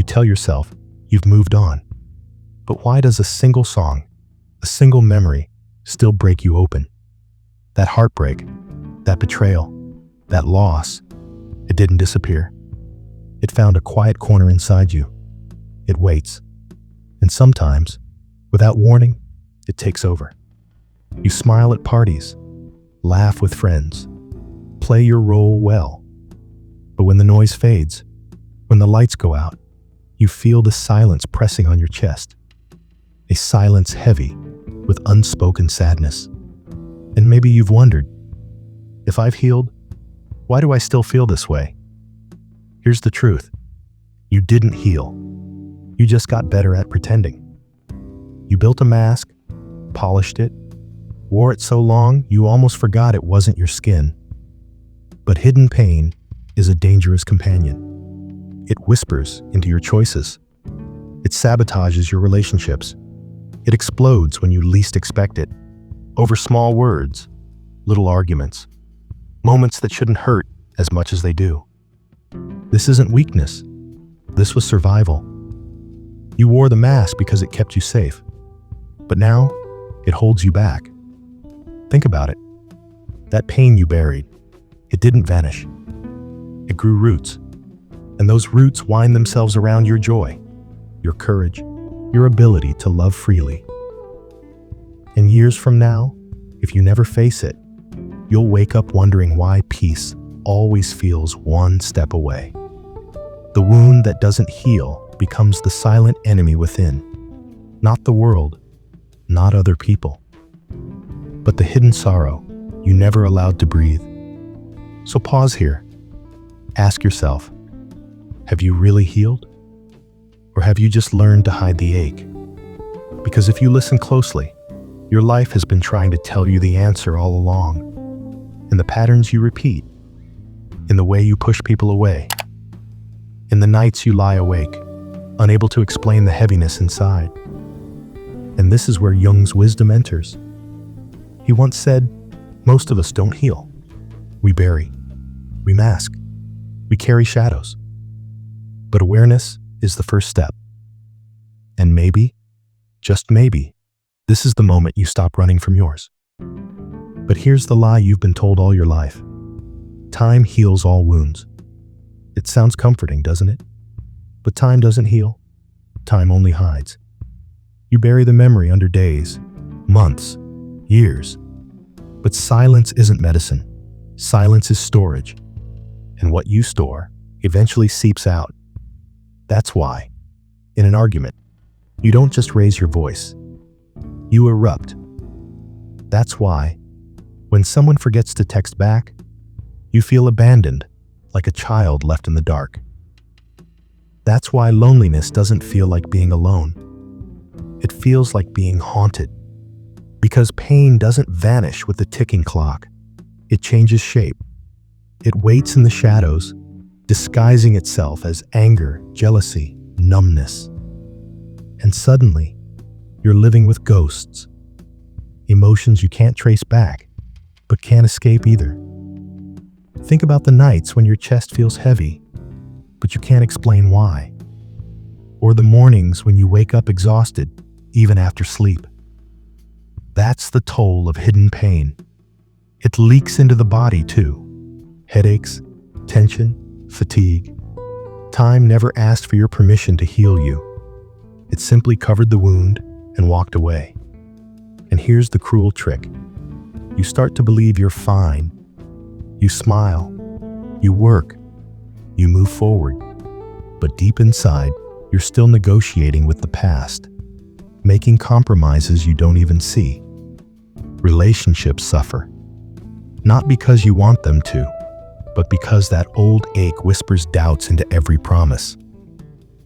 You tell yourself you've moved on. But why does a single song, a single memory, still break you open? That heartbreak, that betrayal, that loss, it didn't disappear. It found a quiet corner inside you. It waits. And sometimes, without warning, it takes over. You smile at parties, laugh with friends, play your role well. But when the noise fades, when the lights go out, you feel the silence pressing on your chest. A silence heavy with unspoken sadness. And maybe you've wondered, if I've healed, why do I still feel this way? Here's the truth. You didn't heal. You just got better at pretending. You built a mask, polished it, wore it so long you almost forgot it wasn't your skin. But hidden pain is a dangerous companion. It whispers into your choices. It sabotages your relationships. It explodes when you least expect it, over small words, little arguments, moments that shouldn't hurt as much as they do. This isn't weakness. This was survival. You wore the mask because it kept you safe. But now, it holds you back. Think about it. That pain you buried, it didn't vanish. It grew roots. And those roots wind themselves around your joy, your courage, your ability to love freely. And years from now, if you never face it, you'll wake up wondering why peace always feels one step away. The wound that doesn't heal becomes the silent enemy within. Not the world, not other people, but the hidden sorrow you never allowed to breathe. So pause here. Ask yourself, have you really healed? Or have you just learned to hide the ache? Because if you listen closely, your life has been trying to tell you the answer all along. In the patterns you repeat, in the way you push people away, in the nights you lie awake, unable to explain the heaviness inside. And this is where Jung's wisdom enters. He once said, most of us don't heal. We bury, we mask, we carry shadows. But awareness is the first step. And maybe, just maybe, this is the moment you stop running from yours. But here's the lie you've been told all your life. Time heals all wounds. It sounds comforting, doesn't it? But time doesn't heal. Time only hides. You bury the memory under days, months, years. But silence isn't medicine. Silence is storage. And what you store eventually seeps out. That's why, in an argument, you don't just raise your voice. You erupt. That's why, when someone forgets to text back, you feel abandoned, like a child left in the dark. That's why loneliness doesn't feel like being alone. It feels like being haunted. Because pain doesn't vanish with the ticking clock. It changes shape. It waits in the shadows, disguising itself as anger, jealousy, numbness. And suddenly, you're living with ghosts. Emotions you can't trace back, but can't escape either. Think about the nights when your chest feels heavy, but you can't explain why. Or the mornings when you wake up exhausted, even after sleep. That's the toll of hidden pain. It leaks into the body too. Headaches, tension, fatigue. Time never asked for your permission to heal you. It simply covered the wound and walked away. And here's the cruel trick. You start to believe you're fine. You smile. You work. You move forward. But deep inside, you're still negotiating with the past, making compromises you don't even see. Relationships suffer. Not because you want them to, but because that old ache whispers doubts into every promise.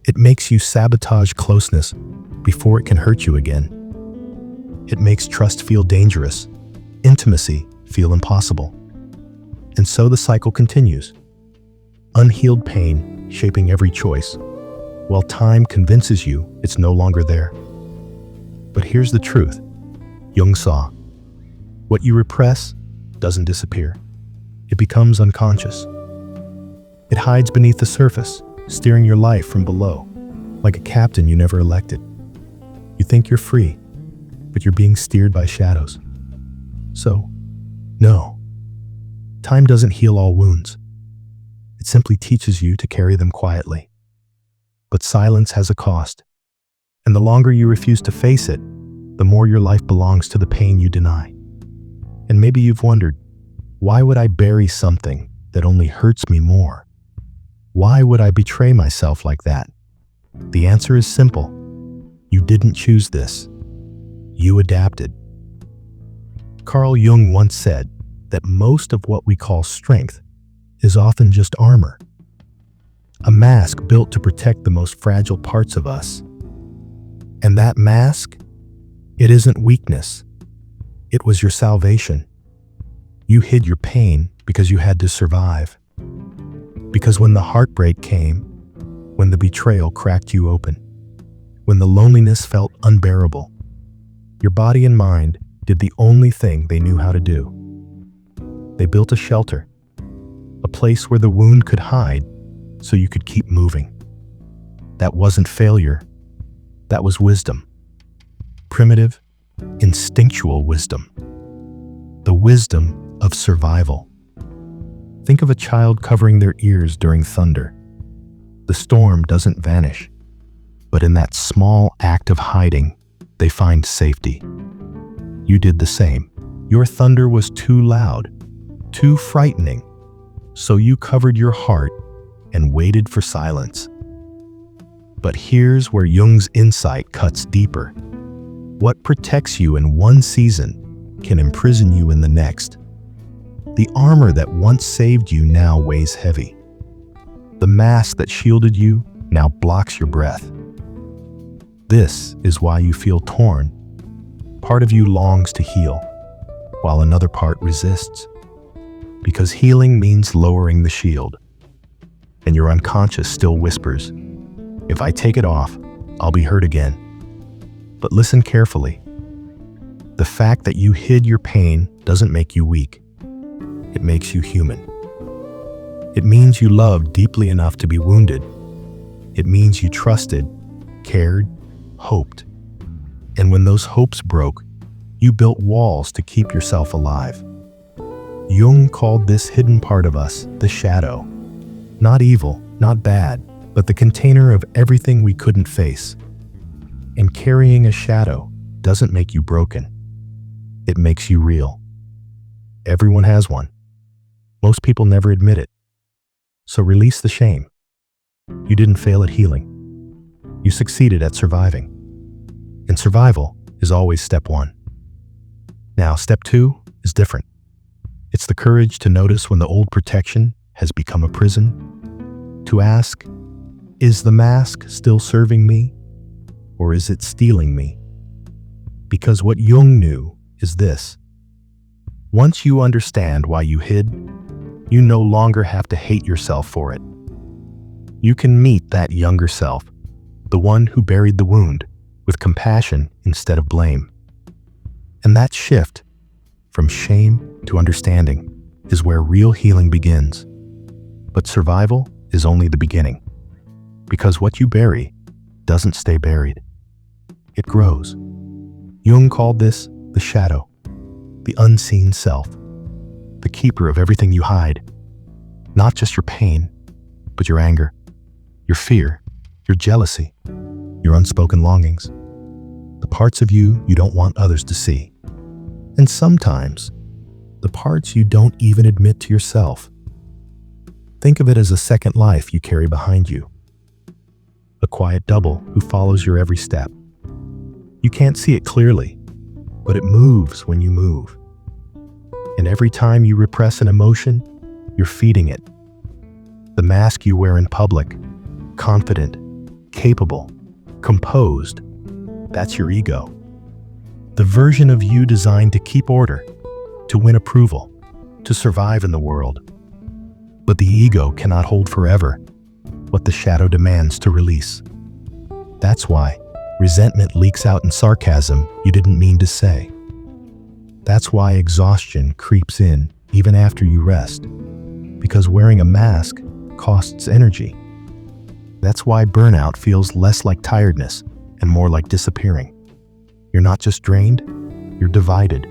It makes you sabotage closeness before it can hurt you again. It makes trust feel dangerous, intimacy feel impossible. And so the cycle continues. Unhealed pain shaping every choice, while time convinces you it's no longer there. But here's the truth. Jung saw, what you repress doesn't disappear. It becomes unconscious. It hides beneath the surface, steering your life from below. like a captain you never elected. You think you're free, but you're being steered by shadows. So, no. Time doesn't heal all wounds. It simply teaches you to carry them quietly. But silence has a cost, and the longer you refuse to face it, the more your life belongs to the pain you deny. And maybe you've wondered, why would I bury something that only hurts me more? Why would I betray myself like that? The answer is simple. You didn't choose this. You adapted. Carl Jung once said that most of what we call strength is often just armor. A mask built to protect the most fragile parts of us. And that mask, it isn't weakness. It was your salvation. You hid your pain because you had to survive. Because when the heartbreak came, when the betrayal cracked you open, when the loneliness felt unbearable, your body and mind did the only thing they knew how to do. They built a shelter, a place where the wound could hide so you could keep moving. That wasn't failure. That was wisdom. Primitive, instinctual wisdom. The wisdom of survival. Think of a child covering their ears during thunder. The storm doesn't vanish, but in that small act of hiding, they find safety. You did the same. Your thunder was too loud, too frightening, so you covered your heart and waited for silence. But here's where Jung's insight cuts deeper. What protects you in one season can imprison you in the next. The armor that once saved you now weighs heavy. The mask that shielded you now blocks your breath. This is why you feel torn. Part of you longs to heal, while another part resists. Because healing means lowering the shield. And your unconscious still whispers, if I take it off, I'll be hurt again. But listen carefully. The fact that you hid your pain doesn't make you weak. It makes you human. It means you loved deeply enough to be wounded. It means you trusted, cared, hoped. And when those hopes broke, you built walls to keep yourself alive. Jung called this hidden part of us the shadow. Not evil, not bad, but the container of everything we couldn't face. And carrying a shadow doesn't make you broken. It makes you real. Everyone has one. Most people never admit it. So release the shame. You didn't fail at healing. You succeeded at surviving. And survival is always step one. Now, step two is different. It's the courage to notice when the old protection has become a prison. To ask, is the mask still serving me? Or is it stealing me? Because what Jung knew is this. Once you understand why you hid, you no longer have to hate yourself for it. You can meet that younger self, the one who buried the wound, with compassion instead of blame. And that shift from shame to understanding is where real healing begins. But survival is only the beginning. Because what you bury doesn't stay buried. It grows. Jung called this the shadow, the unseen self, the keeper of everything you hide. Not just your pain, but your anger, your fear, your jealousy, your unspoken longings, the parts of you you don't want others to see. And sometimes, the parts you don't even admit to yourself. Think of it as a second life you carry behind you. A quiet double who follows your every step. You can't see it clearly, but it moves when you move. And every time you repress an emotion, you're feeding it. The mask you wear in public, confident, capable, composed, that's your ego. The version of you designed to keep order, to win approval, to survive in the world. But the ego cannot hold forever what the shadow demands to release. That's why resentment leaks out in sarcasm you didn't mean to say. That's why exhaustion creeps in even after you rest. Because wearing a mask costs energy. That's why burnout feels less like tiredness and more like disappearing. You're not just drained, you're divided.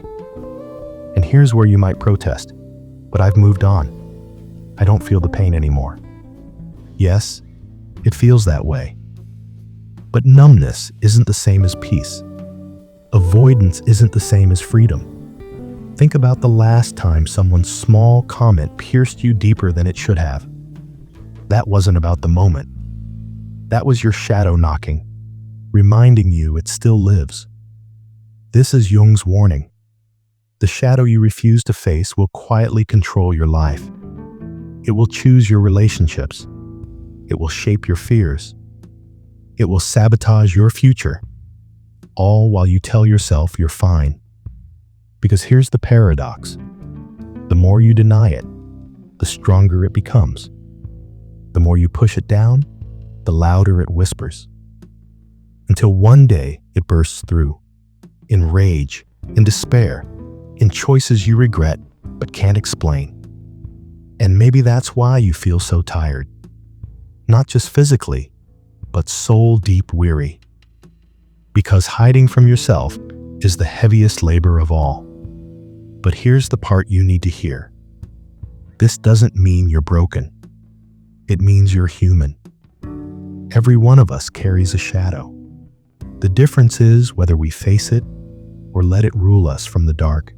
And here's where you might protest, but I've moved on. I don't feel the pain anymore. Yes, it feels that way. But numbness isn't the same as peace. Avoidance isn't the same as freedom. Think about the last time someone's small comment pierced you deeper than it should have. That wasn't about the moment. That was your shadow knocking, reminding you it still lives. This is Jung's warning. The shadow you refuse to face will quietly control your life. It will choose your relationships. It will shape your fears. It will sabotage your future, all while you tell yourself you're fine. Because here's the paradox. The more you deny it, the stronger it becomes. The more you push it down, the louder it whispers. Until one day it bursts through, in rage, in despair, in choices you regret but can't explain. And maybe that's why you feel so tired. Not just physically, but soul-deep weary. Because hiding from yourself is the heaviest labor of all. But here's the part you need to hear. This doesn't mean you're broken. It means you're human. Every one of us carries a shadow. The difference is whether we face it or let it rule us from the dark.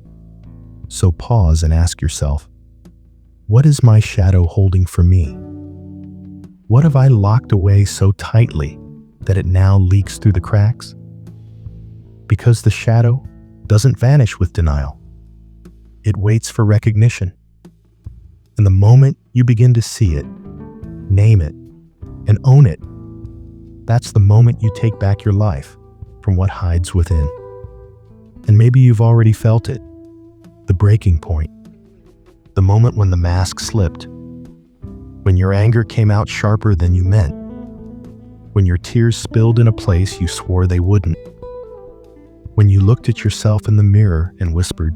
So pause and ask yourself, what is my shadow holding for me? What have I locked away so tightly that it now leaks through the cracks? Because the shadow doesn't vanish with denial. It waits for recognition. And the moment you begin to see it, name it, and own it, that's the moment you take back your life from what hides within. And maybe you've already felt it, the breaking point, the moment when the mask slipped, when your anger came out sharper than you meant, when your tears spilled in a place you swore they wouldn't, when you looked at yourself in the mirror and whispered,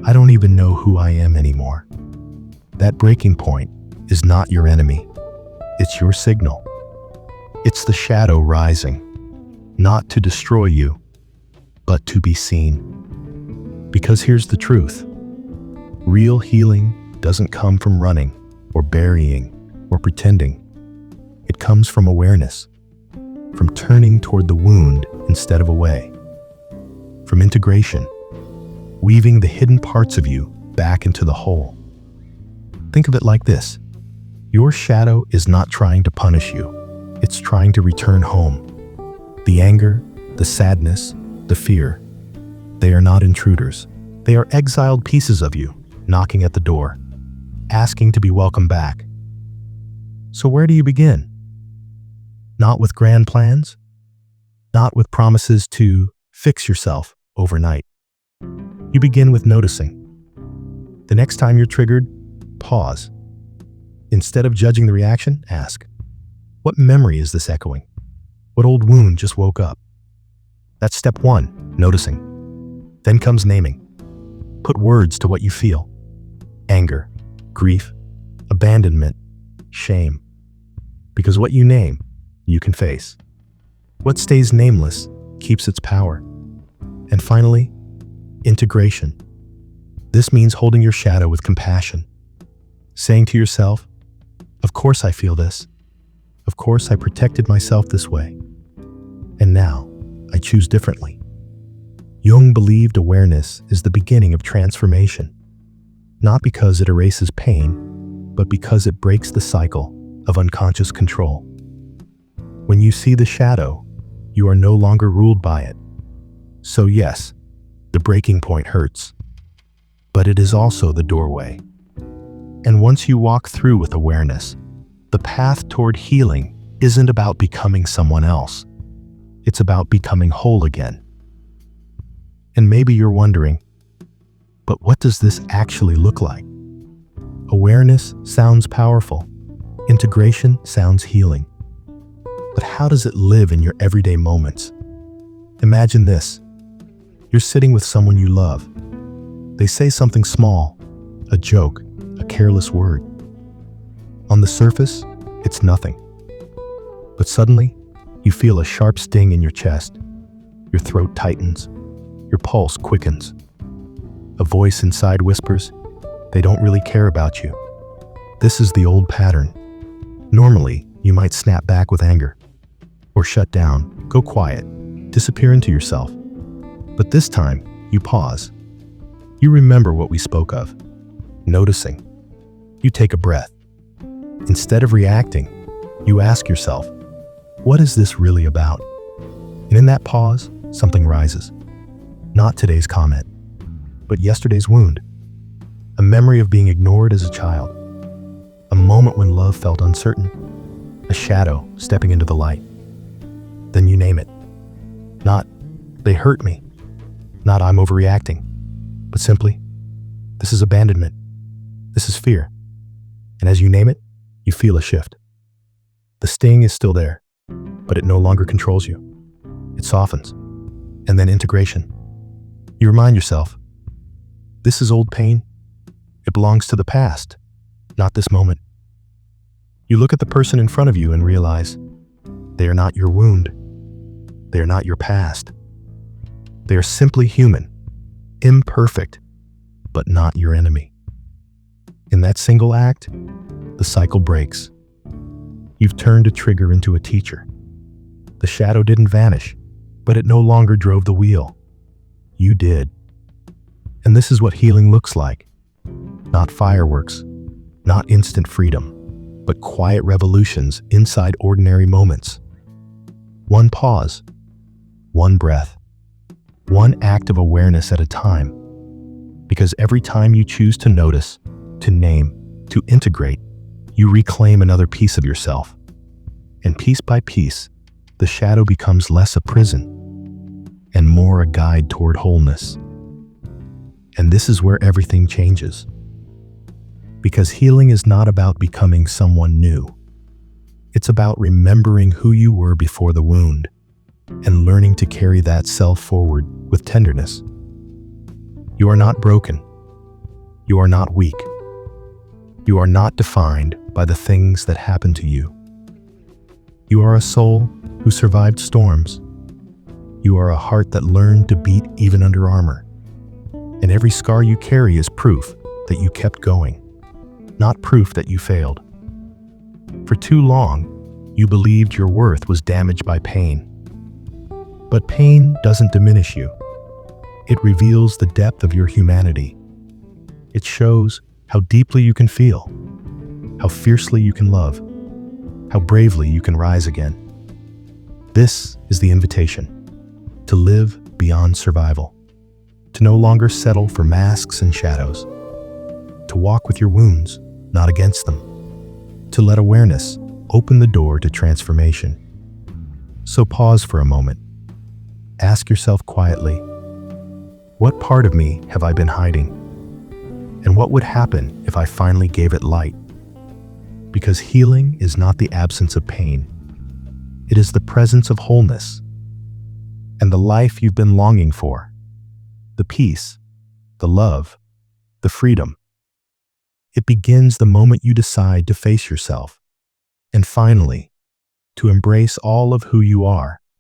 I don't even know who I am anymore. That breaking point is not your enemy. It's your signal. It's the shadow rising, not to destroy you, but to be seen. Because here's the truth. Real healing doesn't come from running or burying or pretending. It comes from awareness, from turning toward the wound instead of away, from integration, weaving the hidden parts of you back into the whole. Think of it like this. Your shadow is not trying to punish you. It's trying to return home. The anger, the sadness, the fear, they are not intruders. They are exiled pieces of you, knocking at the door, asking to be welcomed back. So where do you begin? Not with grand plans, not with promises to fix yourself overnight. You begin with noticing. The next time you're triggered, pause. Instead of judging the reaction, ask, what memory is this echoing? What old wound just woke up? That's step one, noticing. Then comes naming. Put words to what you feel. Anger, grief, abandonment, shame. Because what you name, you can face. What stays nameless keeps its power. And finally, integration. This means holding your shadow with compassion. Saying to yourself, of course I feel this. Of course I protected myself this way. And now, I choose differently. Jung believed awareness is the beginning of transformation, not because it erases pain, but because it breaks the cycle of unconscious control. When you see the shadow, you are no longer ruled by it. So yes, the breaking point hurts, but it is also the doorway. And once you walk through with awareness, the path toward healing isn't about becoming someone else. It's about becoming whole again. And maybe you're wondering, but what does this actually look like? Awareness sounds powerful. Integration sounds healing. But how does it live in your everyday moments? Imagine this. You're sitting with someone you love. They say something small, a joke, a careless word. On the surface, it's nothing. But suddenly, you feel a sharp sting in your chest. Your throat tightens. Your pulse quickens. A voice inside whispers, "They don't really care about you." This is the old pattern. Normally, you might snap back with anger, or shut down, go quiet, disappear into yourself. But this time, you pause. You remember what we spoke of, noticing. You take a breath. Instead of reacting, you ask yourself, what is this really about? And in that pause, something rises. Not today's comment, but yesterday's wound. A memory of being ignored as a child. A moment when love felt uncertain. A shadow stepping into the light. Then you name it. Not, "They hurt me." Not, "I'm overreacting." But simply, "This is abandonment. This is fear." And as you name it, you feel a shift. The sting is still there, but it no longer controls you. It softens. And then integration. You remind yourself, this is old pain. It belongs to the past, not this moment. You look at the person in front of you and realize they are not your wound. They are not your past. They are simply human, imperfect, but not your enemy. In that single act, the cycle breaks. You've turned a trigger into a teacher. The shadow didn't vanish, but it no longer drove the wheel. You did. And this is what healing looks like. Not fireworks, not instant freedom, but quiet revolutions inside ordinary moments. One pause, one breath, one act of awareness at a time. Because every time you choose to notice, to name, to integrate, you reclaim another piece of yourself. And piece by piece, the shadow becomes less a prison and more a guide toward wholeness. And this is where everything changes. Because healing is not about becoming someone new. It's about remembering who you were before the wound and learning to carry that self forward with tenderness. You are not broken. You are not weak. You are not defined by the things that happened to you. You are a soul who survived storms. You are a heart that learned to beat even under armor. And every scar you carry is proof that you kept going, not proof that you failed. For too long, you believed your worth was damaged by pain. But pain doesn't diminish you. It reveals the depth of your humanity. It shows how deeply you can feel, how fiercely you can love, how bravely you can rise again. This is the invitation to live beyond survival, to no longer settle for masks and shadows, to walk with your wounds, not against them, to let awareness open the door to transformation. So pause for a moment. Ask yourself quietly, what part of me have I been hiding? And what would happen if I finally gave it light? Because healing is not the absence of pain. It is the presence of wholeness and the life you've been longing for, the peace, the love, the freedom. It begins the moment you decide to face yourself and finally to embrace all of who you are.